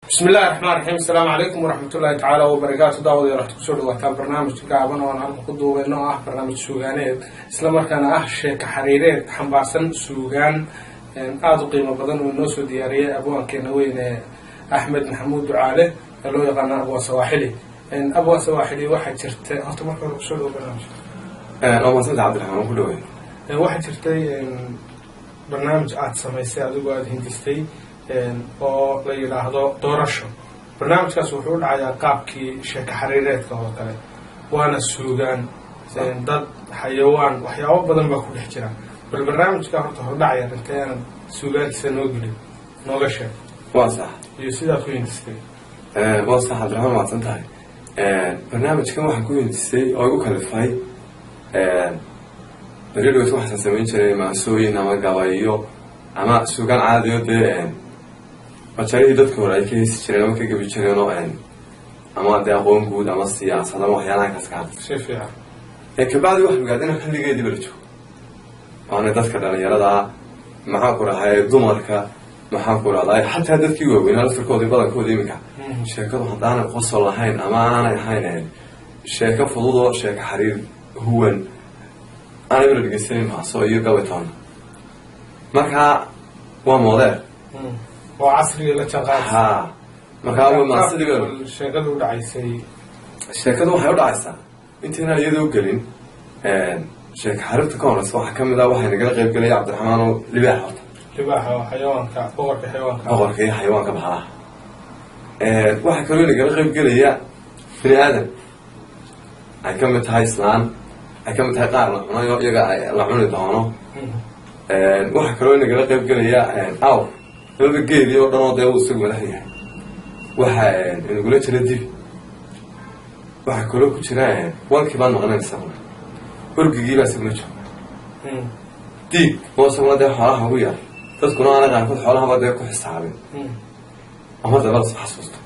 بسم الله الرحمن الرحيم. السلام عليكم ورحمة الله تعالى وبركاته. دعوة راح تكسر وقتها برنامج كعبنا وأنا أخذه إنه برنامج سوغانيد إسلام كان شيء كحريرات حنبعثن سوغان أعطوا قيمة بدن والناس الديارية أبوان كانوين أحمد محمود دعالة اللي يقنا أبو سواحلي أبو سواحلي واحد شرت أعطوا مرة كسر برنامج أنا مثلا عبد الرحمن كله واحد شرتي برنامج سميسي أدو قاعد هندستي oo la yiraahdo doorasho barnaamijkaas wuxuu dhacayaa qaabkii sheeko xariireedka oo kale waana suugaan dad xayawaan waxyaabo badan baa ku dhex jira bal barnaamijka horta hor dhacaya intaan suugaankiisa noo gelin nooga sheeg waa sax iyo sidaa ku hindistay waa sax Cabdiraxmaan waa tantahay barnaamijkan waxaan ku hindistay oo igu kalifay bariirooda waxaan sameyn jiray maasooyin ama gabayo ama suugaan caadi ah وشريه دكتور هور أي كيس شريه ما كيجي شريه أما ده قوم بود أما السياسة ده وحيانا كسكان شوف يا كبعض واحد قاعدين نخلي جيدي برجو أنا دكتور على يلا محاكورة هاي دمرك محاكورة لا حتى هذا كيو بين هذا الكود يبغى كود يمكن شركة حضانة قصة الله هين أما أنا هين شركة فضوضة شركة حرير هو أنا برد قصير مع صوير قوتان مركها وموديل وعصري لا شغال ها marka waa maasiliga sheekadu dhacaysay sheekadu waxay u dhacaysaa intaana iyadoo galin sheek xarifta ka horeysa waxa kamid ah waxa naga qayb galay Cabdiraxmaan oo libaaxa xayawaanka boqorka xayawaanka baxaa waxa kale oo naga qayb galaya bini aadan ay kamid tahay islaan ay kamid tahay qaar cunayo iyaga la cuni doono waxa kale oo naga qayb galaya aw لما جيل يوم رمضان ده وصل ملاهيه واحد نقول لك ردي واحد كله كشنا وان كمان مغنى السماء ورجع جيب اسمه دي وصل ده حالها ويا تذكر أنا قاعد أقول حالها بدي أكون حسابي أما ده بس حسوسته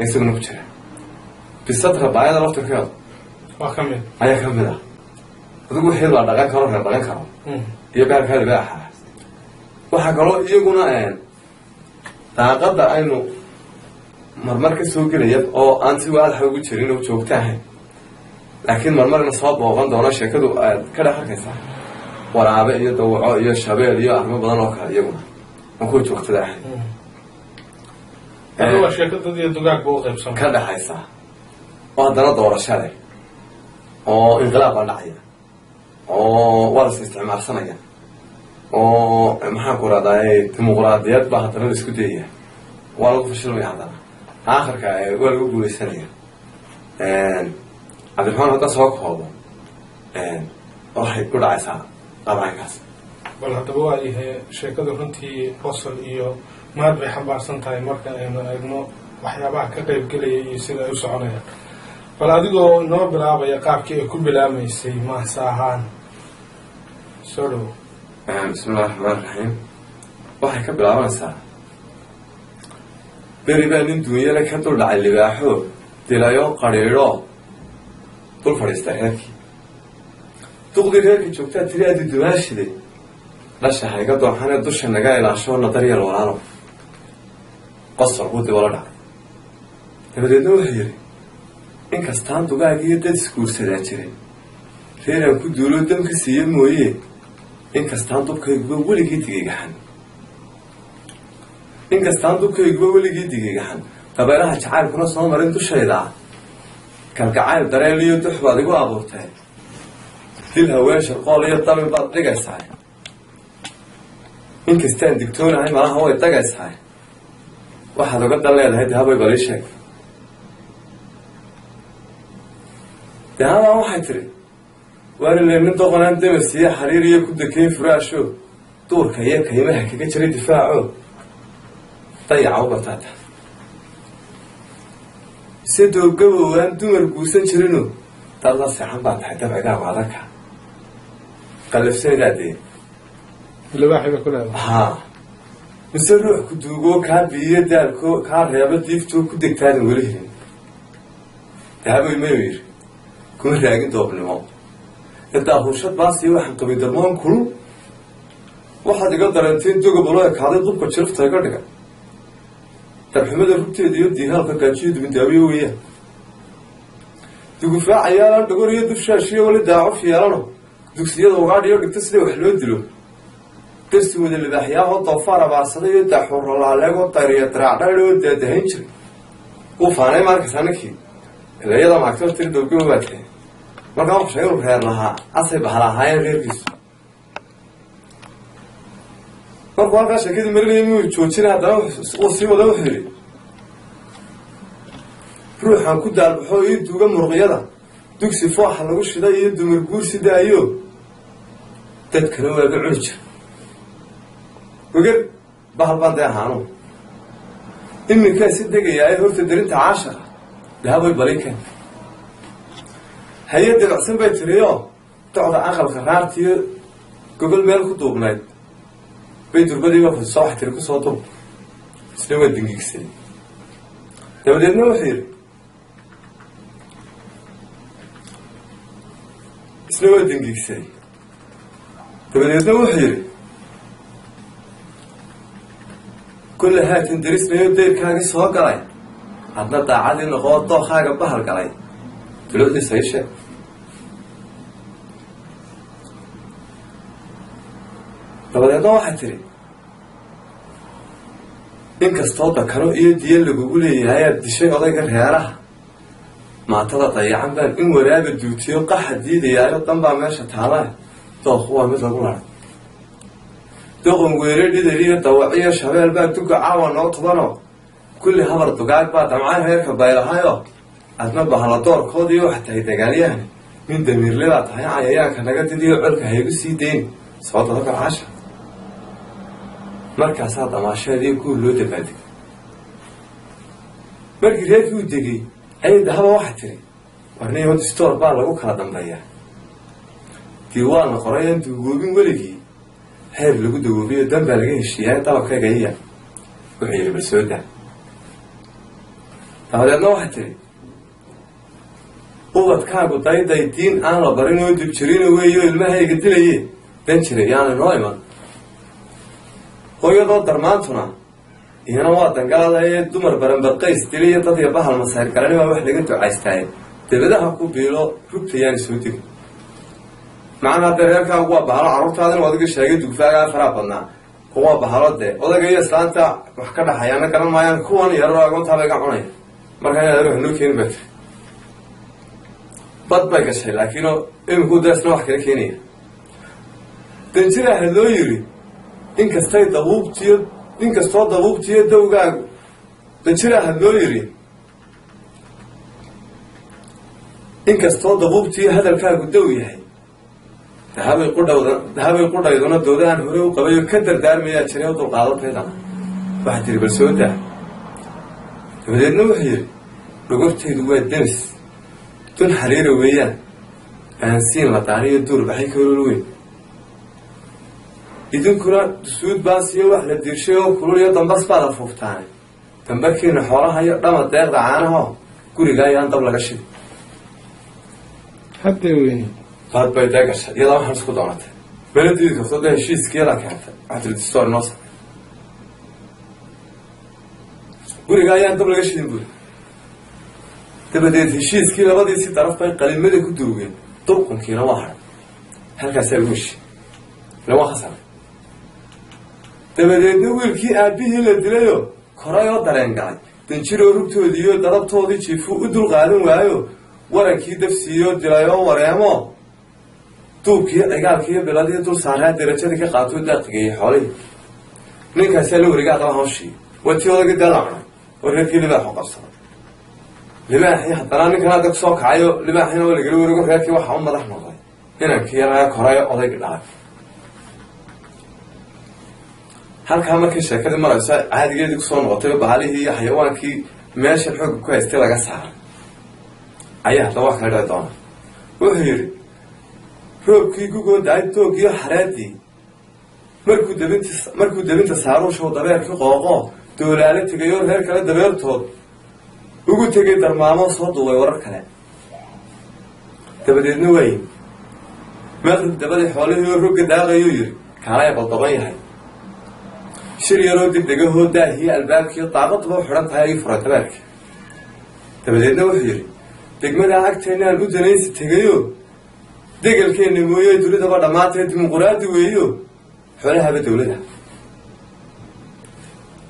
يسمونه كشنا في السطر بعيد رفت الخيال وكمل أيه كمل تقول حلو على دقائق كرر دقائق كرر يبقى كذا بقى واحد قالوا يجونا daaqada aynu marmar ka soo gelaya oo aan si waad xog u jirin oo joogtahay laakiin marmarna soo booqan doona sheekadu aad ka dhaxaysaa waraabe iyo dawaco iyo shabeel iyo arrimo badan oo kale iyaguna aan ku joogtaday waa sheekada iyo dugaag buu qaybsan ka dhaxaysaa oo haddana doorashada oo inqilaab dhacaya oo wada isticmaalsanaya oo maxaa ku raadayay dimuqraadiyad baa hadana la isku dayay waa lagu fashilmay hadana aakhirka waa lagu guuleysanaya Cabdiraxmaan hadda soo koobo waxay ku dhacaysaa qabankaas bal hadda waa yahay sheekadu runtii qosol iyo maad bay xambaarsan tahay marka aynu eegno waxyaabaha ka qayb galaya iyo sida ay u soconayaan bal adigoo noo bilaabaya qaabkii ay ku bilaabaysay maasa ahaan soo dhow بسم الله الرحمن الرحيم waxay ka bilaabanaysaa beriba nin dunyada ka dul dhacay libaaxo dilayo qariiro dul fadhiista reerkii duqdii reerkii joogtaa tiri aadi dumaashide dhasha hayga dooxane dusha naga ilaasho nadariyal walaalo qosol buu dib ola dhacay dabadeedna wuxuu yidhi inkastaan dugaag iyo dad isguursadaa jiray reeraan ku duulo damka siiye mooye inkastaan dubkayguba weligii digigaxan dabeeraha jacaylkuna soo marin dushayda kalgacayl dareen iyo dux baad igu abuurtay dil haween sharqool iyo dabin baad dhigaysaa inkastaan digtoonahay malaha way dagaysaa waxaad uga dan leedahay dahabay bal ii sheeg dahabaa waxay tiri waana leemin doqonaan damarsiiye xariir iyo ku dekeyn furaasho duurka iyo kaymaha kaga jiray difaaco dayaca u bataata se doobgabow aan dumar guursan jirino dadla seexan baa tahay dabcigaagu adagka qallafsanadaa dee libaaxiba ku leedahay haa mise ruux ku duugoo kaa biiyo daalko kaa reebo diiftoo ku degtaadan weli helin dahaboy mayo yiri kuma raagin doobnimo intaa hurshad baasiyo waxaan qabay darmoon kulul waxaad iga dareenteen doga baloo ekaaday dubka jirifta iga dhiga darxumada rugteeda iyo diihaalka gaajiyo dubindaabiyo weeyaan dugufaac ayaalaan dhogor iyo dufshaashiyo weli daaco fiyaalano dugsiyada ugaadhiyo dhigto sida wax loo dilo darsi wada libaaxyaahoo doofaar abaarsaday iyo daaxuuralaaleegoo dayriya daraacdhaadh oo daadahayn jiray uu faanay maarkaysaa ninkii ilayada maagtoo tiri dowgaba baa tahay markaa waxshay inuu reer lahaa asay bahal ahaayeen reerkiisu markuu halkaa sheekadii marinaya muu joojinay haddana uu sii wada wuxuu yidhi ruuxan ku daalbaxoo ii duuga muruqyada dugsi fooxa lagu shiday iyo dumar guursi daayo dadkana waaga cuni jira wegar bahal baan dee ahaanu iminkaa si degayaaye horta darinta caashara dahabay balinkeen haye dabacsan bay tiriyo docda aqalka raartiyo gogol meel ku duubnayd bay durbadiiba fadiso wax tiri kusoo dub isna waa dingiigsaday dabadeedna wuxuu yidhi kulle haatan darismayo dayrkaagii soo galay hadna daacadii noqoo dookaaga bahal galay dulucdiisa ii sheeg dabadeedna waxay tidhi inkastoo dakano iyo diya lagugu leeyahay aad dishay odayga reeraha maatada dayacan baan in waraaba duutiyo qaxa diidayaayo danbaa meesha taalaa dooku waa mid lagu laray doqon weere dhidariyo dawaciyo shabeel baa duga caawa noo tubanoo kulli habar dugaag baa damcaan reerka baylahayo adna bahla doorkoodii wax tahay dagaalyahan nin damiirle baa tahay cayayaanka naga didiyo colka haygu sii deyni soo dadaka caasha markaasaa damaasheedii guur loo dabaadigay markii reerkii u degay ayay dahaba waxay tiri warniy hod stoor baa lagu kala dambeeyaa diiwaanna qoray aan duugoobin weligii heer lagu dawoobiyo dan baa laga heshiiyaa dalabkayga iya wuxuu yidhi bal soo daa dabadeedna waxay tiri ubadkaagu dayday diin aan la barin oo dibjirina weeyo ilmahayga dilaye dan jira yaana noo iman hooyadoo darmaantuna iyana waa dangaalaye dumar baranbarqays diliyo dadya bahal masayr garani baa wax laga ducaystaaye dabadaha ku biilo rugtayaani soo degi macana hadda reerkaagu waa bahalo carruurtaadina adiga sheegay dugfaagaa faraa badnaa kuwaa bahalo dee odayga iyo islaanta wax ka dhaxayaana garan maayaan kuwan yararo agoontaaba iga cunaya markaa inaad wax noo keeni baa tiri bad bay gashay laakiinoo iminku daasna wax kala keenaya danjiraha loo yiri inkastoo dabuubtiyo dawgaagu danjiraha loo yiri inkastoo dabuubtiyo hadalkaagu daw yahay dahabay qudhayduna doodahan hore u qabayo ka dardaarmayaa jiray o dulqaadataydana waxaa tiri bal soo daa dabadeedna wuxuu yidhi dhogortaydu waa demis dun xariira weeyaan aansiin la daaniyo duur baxay ka olol weyn idinkuna dusuud baasiyo wax la diirshay oo kulul iyo dambas baad afuuftaane dambarkiina xoolahayo dhama deeqda caanaho guriga ayaan dab laga shidi hadda weyn baad bay dee gashay iyadaa waxaan isku doonatay beladii kafto dee heshiiskiyadaa keentay waxaa tiri distoor noo samay guriga ayaan dab laga shidin buri dabadeed heshiiskii labadiisii daraf bay qalimada ku duugeen durqunkiina waa hadhay halkaasaa lagu heshiy ila waa khasaray dabadeedna wiilkii aabbihii la dilayo koray oo dareen galay danjiroo rugtoodiiyo darabtoodii jiifuu u dul qaadan waayo warankii dafsiiyo dilay oo wareemo duubkiiyo cigaalkiiyo biladii dul saaraa darajadii ka qaatuu daaqigayay xoolihii ninkaasaa la wareega adaba hawshii waa tii odagii dee la cunay oo reerkii libaaxu qabsaday libaaxii haddana ninkan hadda kusoo kacayo libaaxiina waa lagala wareego reerkii waxaa u madax noqday inankii yaraga korayo odaygi dhalay halkaa markii sheekadii marayso caadigeedii kusoo noqotay bahalihii iyo xayawaankii meesha xoogga ku haystay laga saaray ayaa haddaba wax kala dhici doona wuxuu yidhi roobkii gugoo da-ay doogiyo xareedii markuu dabinta saaruushow dabeerkii qooqo doolaalo tegayoo reer kale dabeertood ugu tegay darmaamoo soo duubay warar kale dabadeedna waayi maqrib dabadii xoolihii oo rogga daaqayuu yidhi kaalaya baldaban yahay shir yaroo degdegahoo daahiyo albaabkiiyo daaqaduba u xidhan tahay ii furay dabeerka dabadeedna wuxuu yidhi degmadaa agteennaan u danaysi tegayo degelkeenna mooye dunidaba dhammaantee dimuquraadi weeyo xoolahaba dawlada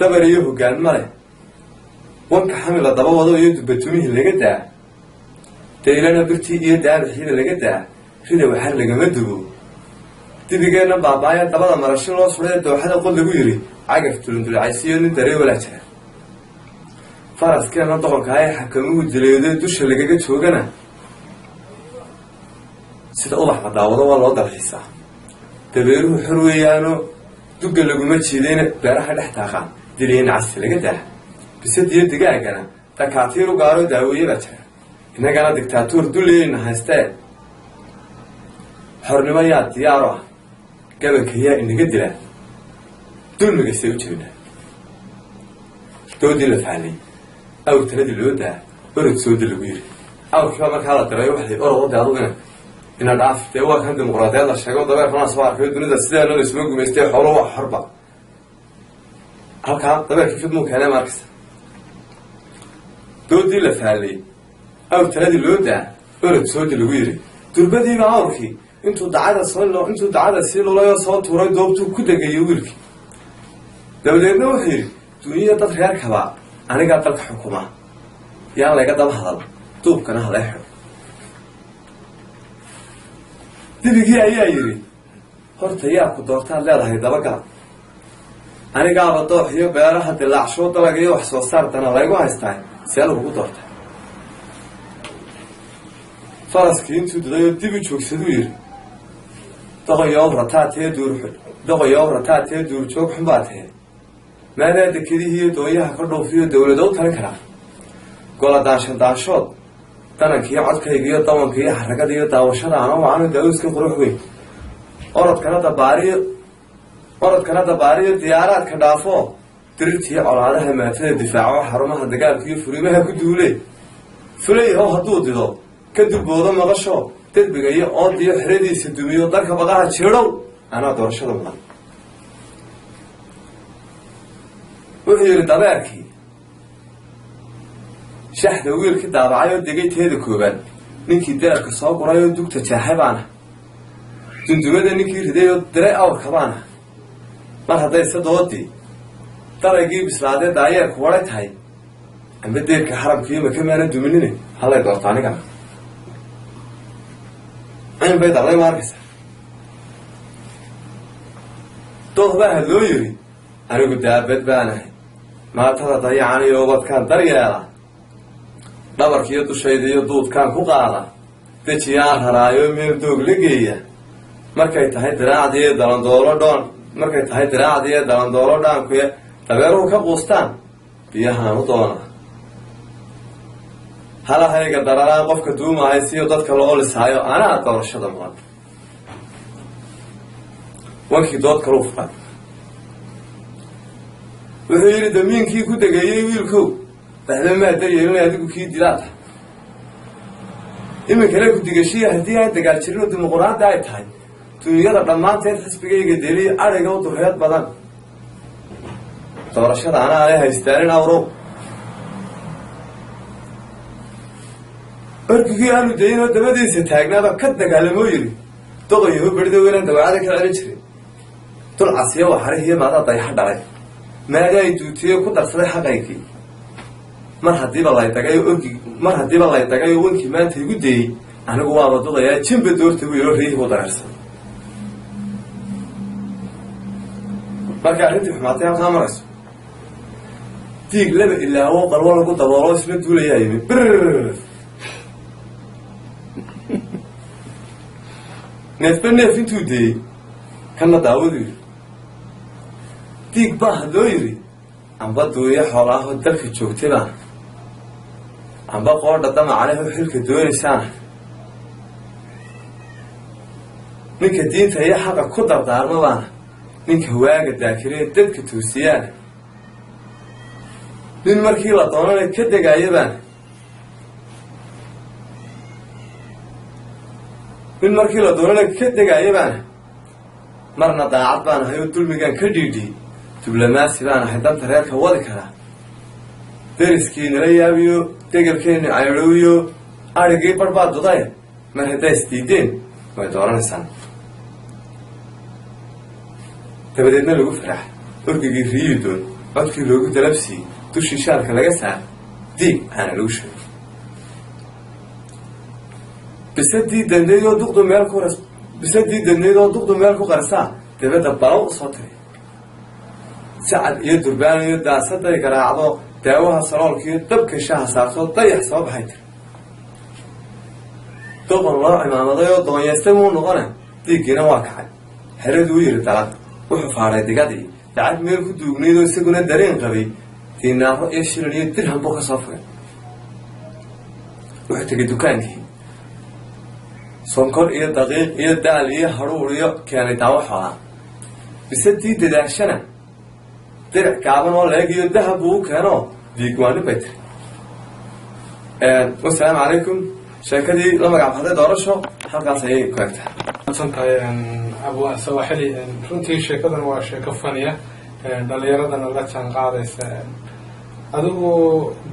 dabar iyo hoggaan ma leh wanka xamila daba wado iyo dubatumihii laga daa daylana birtii iyo daabixiyada laga daa rida waxar lagama dubo dibigeenna baabaaya dabada marashin loo sudhaye dooxada qod lagu yidhi cagaf tulundulcaysiyo nin daree walaa jira faraskeenna doqonka ay xakamuhu dileedo dusha lagaga joogana sida ubax la daawado waa loo dalxiisaa dabeeruhu xor weeyaano dugga laguma jiidayna beeraha dhex taaqaan diliyana casti laga daa bisadiyo digaagana dakaatiir u gaaroo daaweeye baa jira innagana dictaatuur dulleyna haystee xornimo yaa diyaaro ah gabanka yaa inaga dilaa dulmigaysay u jeednaa doodii la fahlay awr taladii loo daa orod sooda lagu yiri awrkiibaa markaa la diray waxay orod adugina ina dhaaf dee waa kan dimuqraadiyad la sheego dabeerkana soo arkayo dunida sideena laysuma gumaystay xoolo waa xorba halkaa dabeerkii fidmuu keenay markasta doodii la fahlay awr taladii loo daa orod sooda lagu yiri durbadiiba awrkii intuu dacada sii lulayoo soo tuuray doobtuu ku degayay wiilkii dabadeedna wuxuu yidhi duniya dad reerkaba anigaa dalka xukuma yaan layga daba hadal duubkana halee xidho dibigii ayaa yidhi horta yaa ku doortaad leedahay dabagala anigaaba doox iyo beeraha dilaacsho dalag iyo wax soo saartana laygu haystaa see lagugu doortay faraskii intuu dadayoo dib u joogsaduu yidhi doqoyow rataatee duurjoog xunbaa tahe maadaa dekedihii iyo doonyaha ka dhoofiyo dawladow talin karaa gola daanshandaanshood danankiiyo codkaygiiyo dawankiiyo xaragada iyo daawashada ana wacano daawuska qurux weyn orodkana dabaariyo diyaaraadka dhaafo dirirtiiyo colaadaha maatada difaaco xarumaha dagaalka iyo furimaha ku duule fulayhow hadduu dido ka dubboodo maqasho derbiga iyo oodiyo xeradiisa dumiyo darka baqaha jiidhow anaa doorashada mudan wuxuu yidhi dabeerkii shaxda wiilkii daabacay oo degay teeda koobaad ninkii deerka soo guray oo dugta jaaxay baana dundumada ninkii riday oo diray awrka baana mar haddayse doodii daraygii bislaadee daayeerku waray tahay amba deerka xaramkiiyo maka maana duminine hallay doorta anigana in bay darday ma arkaysa doodbaa hadloo yidhi anigu daabad baanahay maatada dayacan iyo ubadkaan daryeela dhabarkiiyo dushayda iyo duudkaan ku qaada dejiyaan raraayo meel doog la geeya markay tahay diraacdiiyo dalandoolo dhaankuya dabeeruhu ka quustaan biyahaan u doona halahayga dararaan qofka duumahay siyo dadka la olisaayo anaa doorashada mudan wankii dood kaluu fuqay wuxuu yidhi damiinkii ku degeeyey wiilkow waxba maa daryeelina adigu kii dilaata iminkale ku digashiya haddii aan dagaal jirin oo dimuquraadda ay tahay dunyada dhammaanteed xisbigayga deliya adhiga u durreed badan doorashada anaa ale haystaanin awrow orgigii aanu dayin oo dabadiisa taagnaaba ka dagaalamoo yidhi doqoyaho beridow inaan dawaacada ka celin jirin dulcasiyo waxarihiyo maadaa dayaxa dhalay maadaa ay duutiyo ku darsaday xaqaygii mar haddiiba lay dagay oo wankii maanta igu dayey anigu waaba dudayaa jimba doorta wiiloo riihii u dareersan marka arrintii xumaatay halkaa marayso diig laba ilaawo qalwo lagu daboolo isla duulayaa yimi neefba neef intuu deeyey kana daawadu yidhi diig baa hadloo yidhi amba duuyo xoolaahoo dalka joogtay baana amba qoodha damacalehoo xilka doonaysaana ninka diinta iyo xaqa ku dardaarma baana ninka waaga daakiree dadka toosiyaana nin markii la doonana ka degaayo baana marna daacad baan ahay oo dulmigaan ka dhiidhiyey diblomaasi baan ahay danta reerka wadi karaa deriskii nala yaabiyo degelkeeni ayrowiyo arigii barbaad duday mar hadday isdiideen way dooranaysaan dabadeedna lagu farax orgigii riyidoon codkii loogu dalabsiiyey dushii shaalka laga saar diig aana lagu sheegay bisadii dandeydoo duqdu meel ku qarsaa dabadda balow usoo tiri sacad iyo durbaan iyo daasaday garaacdo daawaha saloolkiiyo dabka shaaha saartoo dayax soo baxay tiri doqon loo cimaamaday oo doonyeystay muu noqone diiggiina waa kacay xeraduu yiri dalad wuxuu faadhay digadii dacad meel ku duugnaydoo isaguna dareen qabay diinaaro iyo shilin iyo dirham buu ka soo fugay wuxuu tegay dukaankii sonkor iyo daqiiq iyo daal iyo hadhuur iyo keenay daawo xoolaa bisadii dadaashana diric gaaban oo leeg iyo dahab buu u keenoo diigwaani bay tiri wasalaamu calaykum sheekadii la magacbaxday doorasho halkaas ayay ku egtahay santahay abwaasawaxili runtii sheekadan waa sheeko faniya dhalinyaradana la jaan qaadaysa adigu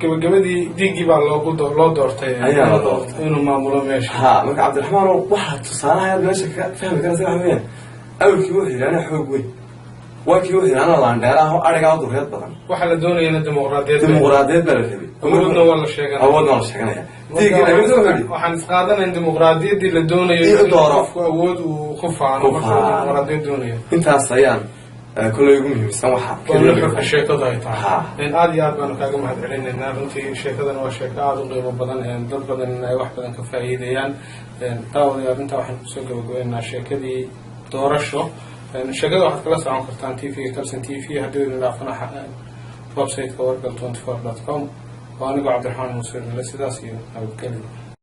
gabagabadii diiggii baa loo doortay inuu maamulo meesha ha marka cabdiraxmaan waxaa tusaalaha meesha ka fahmi karasa waxa weeyaan awlkii wuxuu yidhaana xoog weyn waakii wuxuu yidhaana laandheeraho arigaa dureed badan waxaa la doonayana dimuqraadiyad baa la rabay awoodna waa la sheeganaya waxaan isqaadanayn dimuqraadiyaddii la doonayo in qofku awood uu ku faano markuu dimuqraadiyad doonayo intaas ayaan كله يقوم يمسك واحد كله الشيكة ضايع إن عادي أنا كأجمع علينا إن رنتي شيكة أنا وشيكة عادي غير بدن ضد بدن أي واحد بدن كفاية يعني تاو يا بنت واحد سوق وجوينا الشيكة دي دورشوا الشيكة واحد كلاس عن كرتان تي في كرسن تي في هدول اللي عفنا ويب سايت كورك 24.com وأنا عبد الرحمن مسلم لسه داسي أو كلمة